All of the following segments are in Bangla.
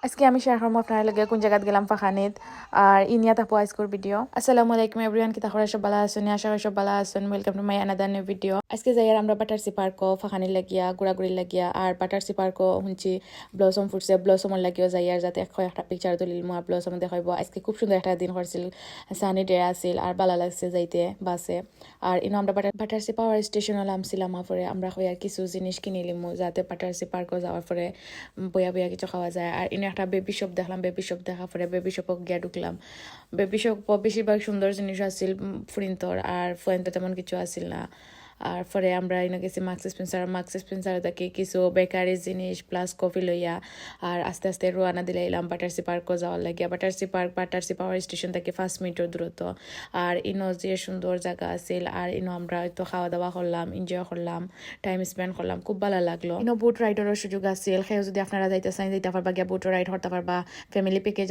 আজকে আমি শেয়ার করবো আপনার লগে কোন জায়গাত গেলাম ফাখানিত আর ইনিয়া তাপো আজকের ভিডিও। আসসালামু আলাইকুম এভরিওয়ান, কি তাহলে সব ভালো আছেন? আশা করি সব ভালো আছেন। Welcome to my another new video. আজকে যাই আর আমরা বাটারসি পার্ক ফাখানির লাগিয়া ঘোরাঘুরি লাগিয়া আর বাটারসি পার্ক শুনছি ব্লসম ফুটছে, ব্লসমর লাগিও যাই আর যাতে একটা পিকচার তুলিল আর ব্লসম দেখাইব। আজকে খুব সুন্দর একটা দিন করছিল, সানি ডে আসিল আর ভালো লাগছে যাইতে বাসে। আর ইনো আমরা বাটারসি পাওয়ার স্টেশনে নামছিলাম, পরে আমরা হই আর কিছু জিনিস কিনিলিমু যাতে বাটারসি পার্কও যাওয়ার পরে বয়া বয়া কিছু খাওয়া যায়। আর ইনো একটা বেবি শপ দেখলাম, বেবি শপ দেখা পরে বেবি শপও গিয়া ঢুকলাম। বেবি শপ বেশিরভাগ সুন্দর জিনিস আসিল ফ্রিন্তর, আর ফোয়েন্তো তেমন কিছু আসিল না। আর পরে আমরা এনে গেছি মার্কস স্পেন্সার দেখি কিছু বেকারি জিনিস প্লাস কফি লইয়া আর আস্তে আস্তে রোয়ানা দিলে এলাম বাটারসি পার্কও যাওয়ার লাগিয়া। বাটারসি পার্ক বাটারসি পাওয়ার স্টেশন থেকে 5 মিনিটের দূরত্ব। আর ইনো যে সুন্দর জায়গা আছিল আর ইনো আমরা হয়তো খাওয়া দাওয়া করলাম, এনজয় করলাম, টাইম স্পেন্ড করলাম, খুব ভালো লাগলো। ইনো বুট রাইডেরও সুযোগ আছিল, সেও যদি আপনারা যাইতে চান যাইতে পারবা গিয়া বুট রাইড করতে পারবা। ফ্যামিলি প্যাকেজ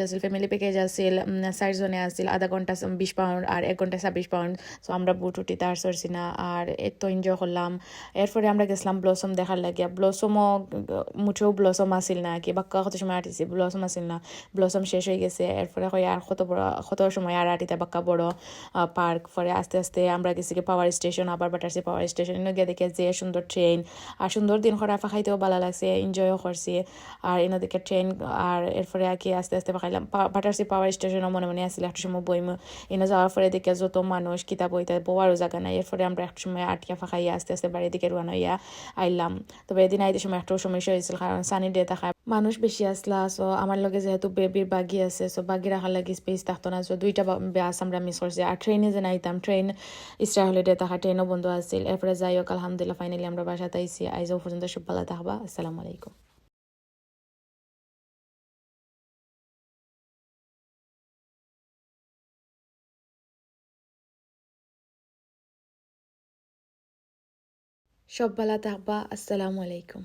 আছিল, 4 জনে আছিল, আধা ঘন্টা 20 পাউন্ড আর 1 ঘন্টা 26 পাউন্ড। সো আমরা বুট উঠিতে আর চড়ছি না আর এত এনজয় করলাম। এরপরে আমরা গেছিলাম ব্লসম দেখার লাগিয়া। ব্লসমও মুঠেও ব্লসম আসিল না, কি বাক্কা কত সময় আটিছি ব্লসম আসিল না, ব্লসম শেষ হয়ে গেছে। এরপরে হয় আর কত সময় আর আটিতে বাক্কা বড় পার্ক। পরে আস্তে আস্তে আমরা গেছি পাওয়ার স্টেশন, আবার বাটারসি পাওয়ার স্টেশন গিয়ে দেখে যে সুন্দর ট্রেন আর সুন্দর দিন করা খাইতেও ভালো লাগছে, এনজয়ও করছি। আর এনে দেখে ট্রেন আর এরপরে আর কি আস্তে আস্তে খাইলাম। বাটারসি পাওয়ার স্টেশনও মনে মনে আসলে একটা সময় বইম এনে যাওয়ার পরে দেখে যত মানুষ কিতাব বইতে বওয়ারও জায়গা নাই। এরপরে আমরা একটা সময় আটকা ফাঁকাইয়া আস্তে আস্তে বাড়ির দিকে রওনা হইয়া আইলাম। তবে এদিন আইতে সময় একটা সমস্যা হয়েছিল, কারণ সানি ডে থাকায় মানুষ বেশি আসলা। সো আমার লগে যেহেতু বেবির বাগি আছে, সো বাগি রাখার লাগে স্পেস থাকতো না। সো 2টা বাস আমরা মিস করছি। আর ট্রেনে যে নাইতাম, ট্রেন ইস্টার হলিডে থাকা ট্রেনও বন্ধ আছিল। এরপরে যাই হোক আলহামদুলিল্লাহ ফাইনালি আমরা বাসাতে আইসি। আইজও পর্যন্ত সব ভালো থাকবা। আসসালামু আলাইকুম। সব ভালো থাকবা। আসসালামু আলাইকুম।